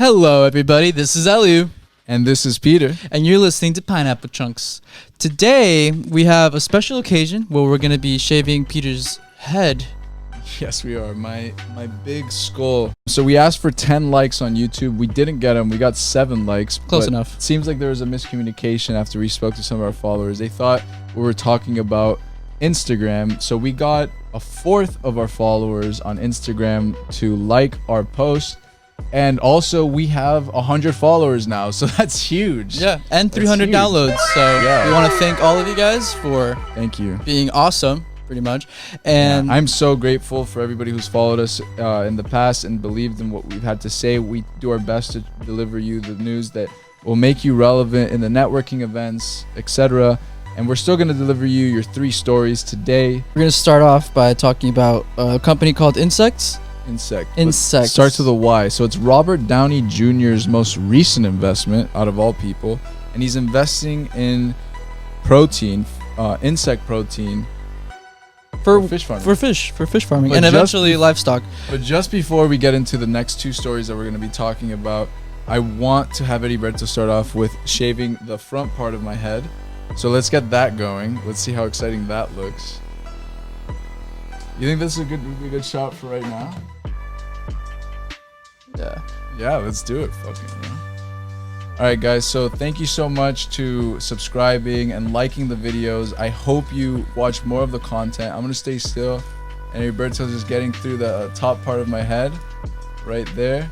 Hello, everybody. This is Eliu. And this is Peter. And you're listening to Pineapple Chunks. Today, we have a special occasion where we're going to be shaving Peter's head. Yes, we are. My big skull. So we asked for 10 likes on YouTube. We didn't get them. We got 7 likes. Close enough. It seems like there was a miscommunication after we spoke to some of our followers. They thought we were talking about Instagram. So we got a fourth of our followers on Instagram to like our post. And also, we have 100 followers now, so that's huge. Yeah, and 300 downloads. So yeah, we want to thank all of you guys for being awesome, pretty much. And I'm so grateful for everybody who's followed us in the past and believed in what we've had to say. We do our best to deliver you the news that will make you relevant in the networking events, etc. And we're still going to deliver you your 3 stories today. We're going to start off by talking about a company called Insects. Insects. Starts with a Y. So it's Robert Downey Jr.'s most recent investment out of all people. And he's investing in protein, insect protein for fish farming. For fish farming. And eventually livestock. But just before we get into the next 2 stories that we're going to be talking about, I want to have Heriberto start off with shaving the front part of my head. So let's get that going. Let's see how exciting that looks. You think this is a good shot for right now? Yeah, let's do it. Fucking yeah. Alright guys, so thank you so much to subscribing and liking the videos. I hope you watch more of the content. I'm gonna stay still, and Heriberto's just getting through the top part of my head right there.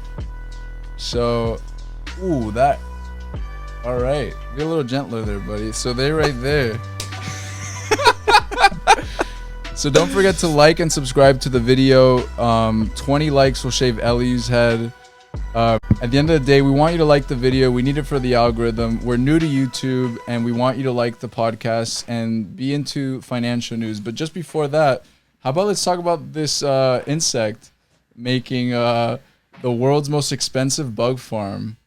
So that alright, be a little gentler there, buddy. So they're right there. So don't forget to like and subscribe to the video. 20 likes will shave Eliu's head. At the end of the day, we want you to like the video. We need it for the algorithm. We're new to YouTube, and we want you to like the podcast and be into financial news. But just before that, how about let's talk about this insect making the world's most expensive bug farm.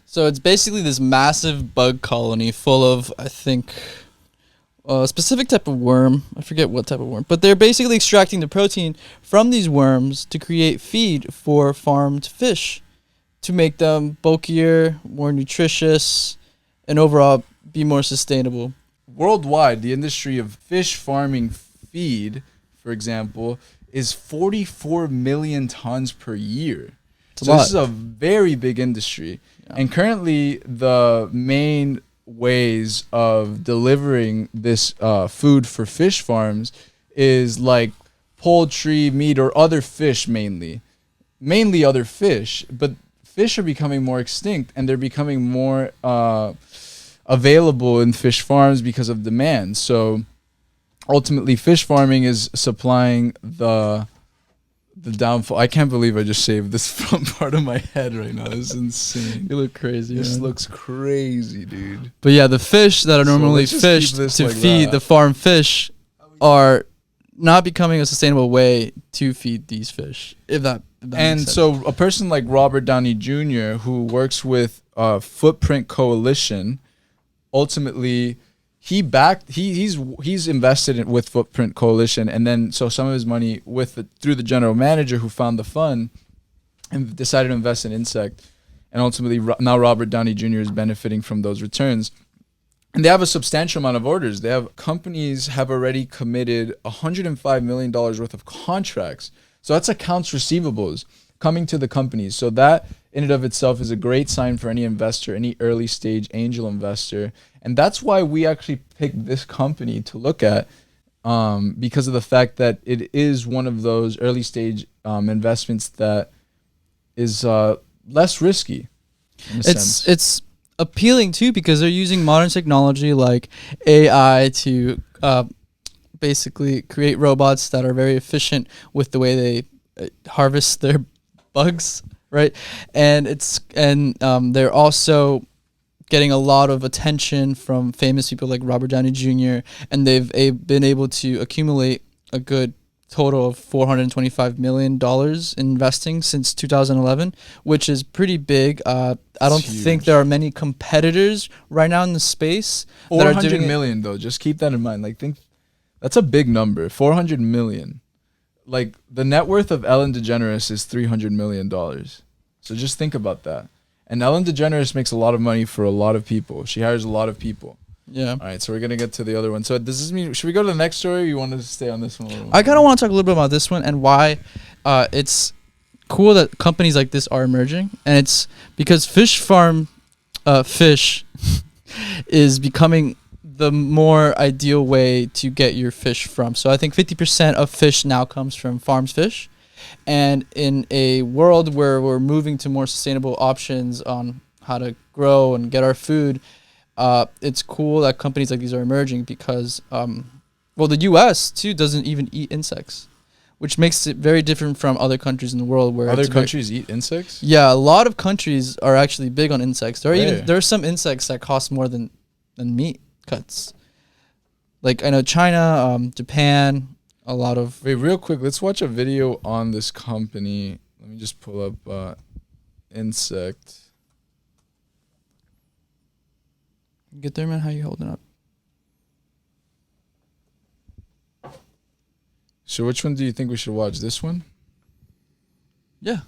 So it's basically this massive bug colony full of, I think, a specific type of worm. I forget what type of worm, but they're basically extracting the protein from these worms to create feed for farmed fish to make them bulkier, more nutritious, and overall be more sustainable. Worldwide, the industry of fish farming feed, for example, is 44 million tons per year. So this is a very big industry. Yeah. And currently, the main ways of delivering this food for fish farms is like poultry, meat, or other fish mainly other fish. But fish are becoming more extinct, and they're becoming more available in fish farms because of demand. So ultimately, fish farming is supplying the downfall. I can't believe I just shaved this front part of my head right now. This is insane. You look crazy. This looks crazy, dude. But yeah, the fish that are normally fished to feed the farm fish are not becoming a sustainable way to feed these fish. If that makes sense. So a person like Robert Downey Jr., who works with Footprint Coalition, ultimately he's invested with Footprint Coalition, and then so some of his money through the general manager who found the fund and decided to invest in Insect, and ultimately now Robert Downey Jr. is benefiting from those returns. And they have a substantial amount of orders. Companies have already committed $105 million worth of contracts. So that's accounts receivables coming to the companies. So that in and of itself is a great sign for any investor, any early stage angel investor. And that's why we actually picked this company to look at, because of the fact that it is one of those early stage investments that is less risky. It's appealing too because they're using modern technology like AI to basically create robots that are very efficient with the way they harvest their bugs, right? And they're also getting a lot of attention from famous people like Robert Downey Jr. and they've been able to accumulate a good total of $425 million in investing since 2011, which is pretty big. I don't think there are many competitors right now in the space. 400 million though, just keep that in mind. That's a big number. 400 million. Like the net worth of Ellen DeGeneres is $300 million. So just think about that. And Ellen DeGeneres makes a lot of money for a lot of people. She hires a lot of people. Yeah. All right, so we're gonna get to the other one. So does this mean should we go to the next story? Or you want to stay on this one a little more? I kind of want to talk a little bit about this one and why it's cool that companies like this are emerging, and it's because fish is becoming the more ideal way to get your fish from. So I think 50% of fish now comes from farms fish. And in a world where we're moving to more sustainable options on how to grow and get our food, it's cool that companies like these are emerging because, the U.S. too doesn't even eat insects, which makes it very different from other countries in the world where other countries eat insects. Yeah, a lot of countries are actually big on insects. There are some insects that cost more than meat cuts. Like I know China, Japan. A lot of Wait, real quick, let's watch a video on this company. Let me just pull up insect. Get there, man. How you holding up? So which one do you think we should watch? This one? Yeah,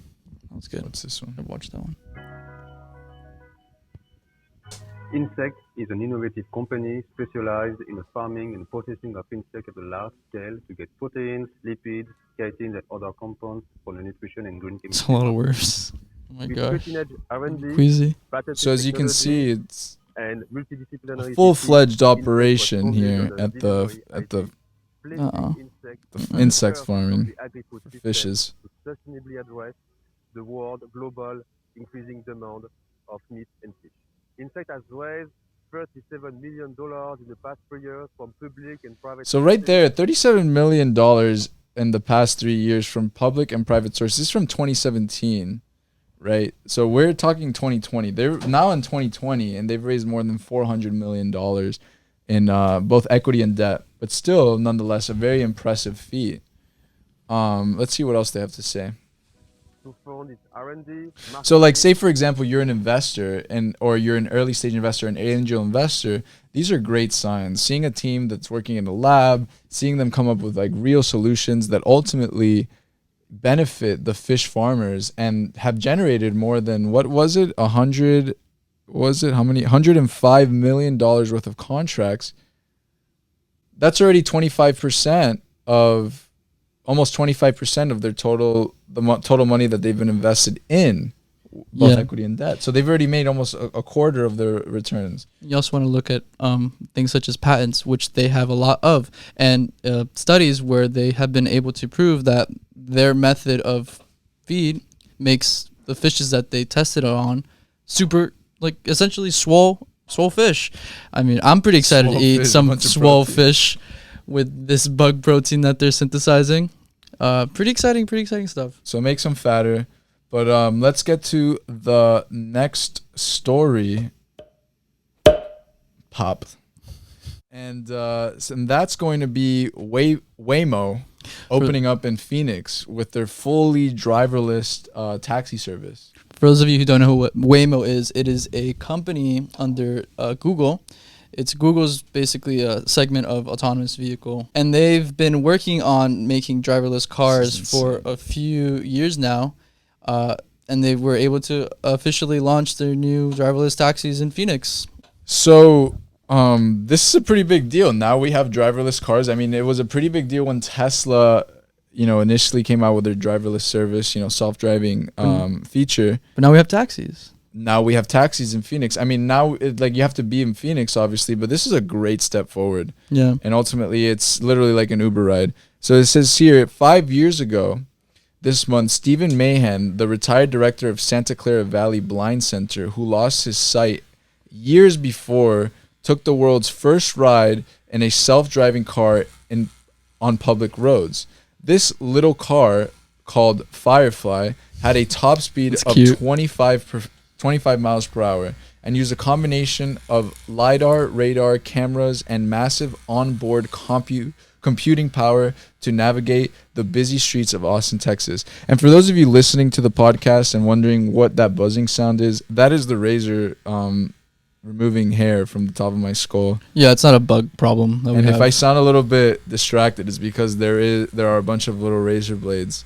that's good. What's this one? I've watched that one. Insect is an innovative company specialized in the farming and processing of insects at a large scale to get proteins, lipids, chitin, and other compounds for the nutrition and green chemistry. It's a lot of words. Oh my With gosh. cutting-edge R&D, Queasy. patented So as you can technology, see, it's and multidisciplinary a full-fledged teams, operation Insect was here founded at on the delivery placing Uh-oh. insects the at the insect first farming of the agri-food for system fishes. to sustainably address the world global increasing demand of meat and fish. Insect has raised $37 million in the past 3 years from public and private. So right there, $37 million in the past 3 years from public and private sources. This is from 2017, right? So we're talking 2020. They're now in 2020, and they've raised more than $400 million in both equity and debt. But still, nonetheless, a very impressive feat. Let's see what else they have to say. To fund its R&D, So like say for example you're an investor or you're an early stage investor, an angel investor, these are great signs. Seeing a team that's working in a lab, seeing them come up with like real solutions that ultimately benefit the fish farmers and have generated more than $105 million worth of contracts. That's already 25% of almost 25% of their total money that they've been invested in both equity and debt. So they've already made almost a quarter of their returns. You also want to look at things such as patents, which they have a lot of, and studies where they have been able to prove that their method of feed makes the fishes that they tested on super, like essentially swole fish. I mean, I'm pretty excited to eat some swole fish with this bug protein that they're synthesizing. Pretty exciting stuff. So it makes them fatter. But let's get to the next story. Pop. And that's going to be Waymo opening up in Phoenix with their fully driverless taxi service. For those of you who don't know what Waymo is, it is a company under Google. It's Google's basically a segment of autonomous vehicle. And they've been working on making driverless cars for a few years now. And they were able to officially launch their new driverless taxis in Phoenix. So this is a pretty big deal. Now we have driverless cars. I mean, it was a pretty big deal when Tesla, initially came out with their driverless service, self-driving feature. But now we have taxis. Now we have taxis in Phoenix. I mean, now you have to be in Phoenix, obviously, but this is a great step forward. Yeah. And ultimately, it's literally like an Uber ride. So it says here, 5 years ago, this month, Stephen Mahan, the retired director of Santa Clara Valley Blind Center, who lost his sight years before, took the world's first ride in a self-driving car on public roads. This little car called Firefly had a top speed of 25 miles per hour and used a combination of LiDAR, radar, cameras, and massive onboard computing power to navigate the busy streets of Austin, Texas. And for those of you listening to the podcast and wondering what that buzzing sound is, that is the razor removing hair from the top of my skull. Yeah, it's not a bug problem. And if I sound a little bit distracted, it's because there are a bunch of little razor blades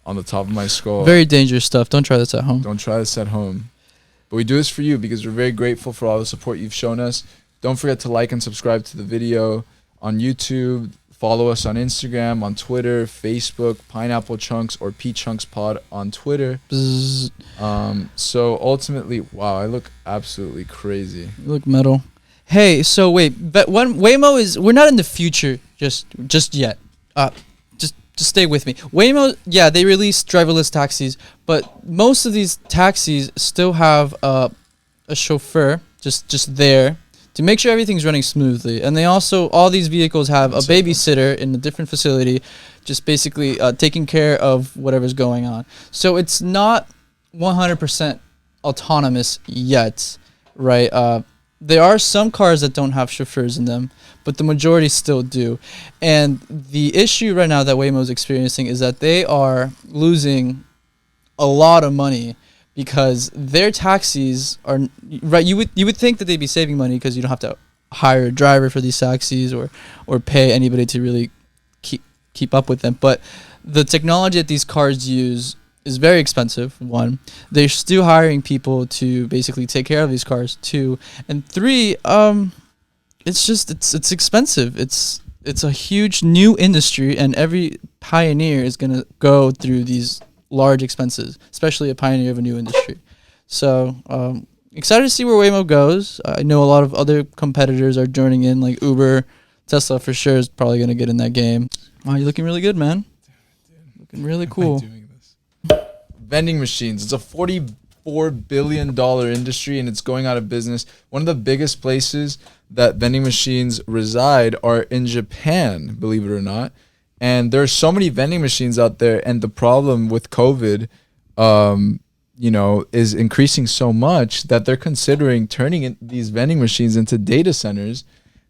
on the top of my skull. Very dangerous stuff. Don't try this at home. Don't try this at home. But we do this for you because we're very grateful for all the support you've shown us. Don't forget to like and subscribe to the video on YouTube. Follow us on Instagram, on Twitter, Facebook, Pineapple Chunks or P Chunks Pod on Twitter. So ultimately, wow, I look absolutely crazy. You look metal. Hey, so wait, but when Waymo is, we're not in the future just yet. Just stay with me. Waymo, yeah, they released driverless taxis, but most of these taxis still have a chauffeur just there to make sure everything's running smoothly. And they also, all these vehicles have a babysitter in a different facility, just basically taking care of whatever's going on. So it's not 100% autonomous yet, right? There are some cars that don't have chauffeurs in them, but the majority still do. And the issue right now that Waymo is experiencing is that they are losing a lot of money because their taxis are right. You would think that they'd be saving money because you don't have to hire a driver for these taxis or pay anybody to really keep up with them. But the technology that these cars use is very expensive. One, they're still hiring people to basically take care of these cars. Two, and three, it's expensive. It's a huge new industry, and every pioneer is gonna go through these large expenses, especially a pioneer of a new industry. So excited to see where Waymo goes. I know a lot of other competitors are joining in, like Uber. Tesla for sure is probably gonna get in that game. Wow, you're looking really good, man. Looking really cool. Vending machines. It's a $44 billion industry and it's going out of business. One of the biggest places that vending machines reside are in Japan, believe it or not. And there are so many vending machines out there, and the problem with COVID, is increasing so much that they're considering turning these vending machines into data centers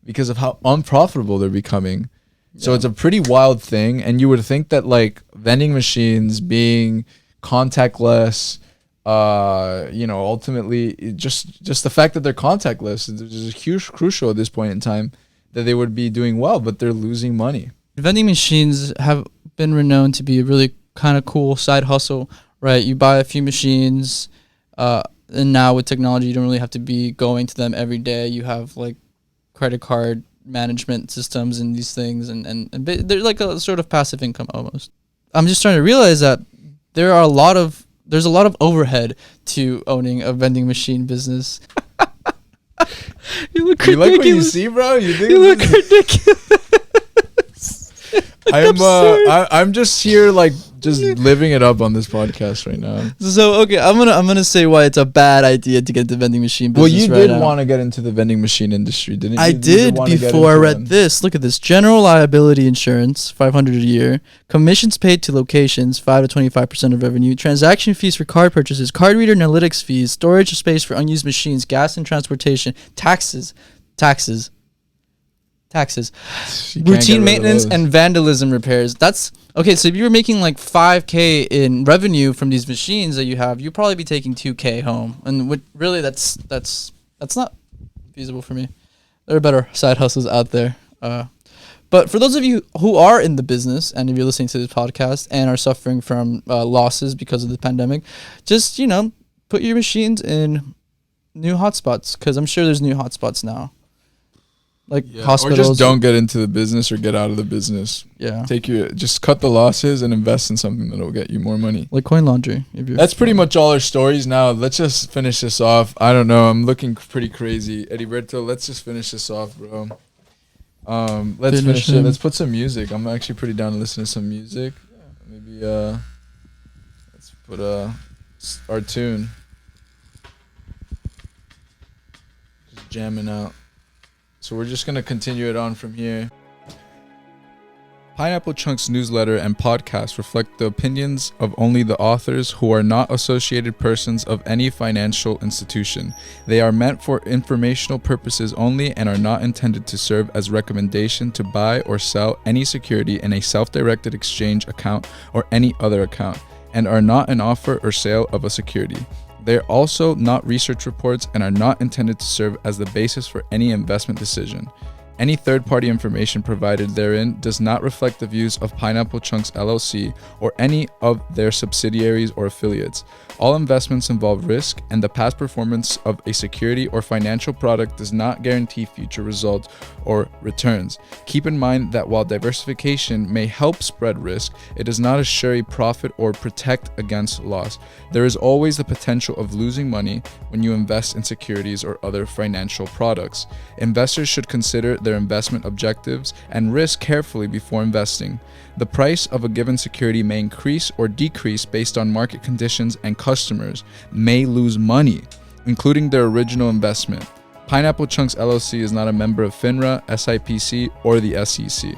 because of how unprofitable they're becoming. Yeah. So it's a pretty wild thing, and you would think that like vending machines being contactless, ultimately just the fact that they're contactless is huge crucial at this point in time, that they would be doing well, but they're losing money. Vending machines have been renowned to be a really kind of cool side hustle, right? You buy a few machines, and now with technology, you don't really have to be going to them every day. You have like credit card management systems and these things, and they're like a sort of passive income almost. I'm just trying to realize that there's a lot of overhead to owning a vending machine business. You look ridiculous. You like what you see, bro? You look ridiculous. I'm just here like just living it up on this podcast right now. So okay, I'm gonna say why it's a bad idea to get into vending machine business. Well, you did want to get into the vending machine industry, didn't you? I did before I read this. Look at this: general liability insurance, $500 a year, commissions paid to locations, 5 to 25% of revenue, transaction fees for card purchases, card reader analytics fees, storage space for unused machines, gas and transportation, taxes, routine maintenance and vandalism repairs. That's okay. So if you were making like $5,000 in revenue from these machines that you have, you'd probably be taking $2,000 home, and really that's not feasible for me. There are better side hustles out there. But for those of you who are in the business, and if you're listening to this podcast and are suffering from losses because of the pandemic, just put your machines in new hotspots, because I'm sure there's new hotspots now. Like hospitals. Or just don't get into the business or get out of the business. Yeah. Just cut the losses and invest in something that'll get you more money. Like Coin Laundry. That's pretty much all our stories now. Let's just finish this off. I don't know. I'm looking pretty crazy. Edilberto, let's just finish this off, bro. Let's finish it. Let's put some music. I'm actually pretty down to listen to some music. Maybe let's put our tune. Just jamming out. So we're just going to continue it on from here. Pineapple Chunks newsletter and podcast reflect the opinions of only the authors, who are not associated persons of any financial institution. They are meant for informational purposes only and are not intended to serve as recommendation to buy or sell any security in a self-directed exchange account or any other account, and are not an offer or sale of a security. They are also not research reports and are not intended to serve as the basis for any investment decision. Any third-party information provided therein does not reflect the views of Pineapple Chunks LLC or any of their subsidiaries or affiliates. All investments involve risk, and the past performance of a security or financial product does not guarantee future results or returns. Keep in mind that while diversification may help spread risk, it does not assure a profit or protect against loss. There is always the potential of losing money when you invest in securities or other financial products. Investors should consider their investment objectives and risk carefully before investing. The price of a given security may increase or decrease based on market conditions, and customers may lose money, including their original investment. Pineapple Chunks LLC is not a member of FINRA, SIPC, or the SEC.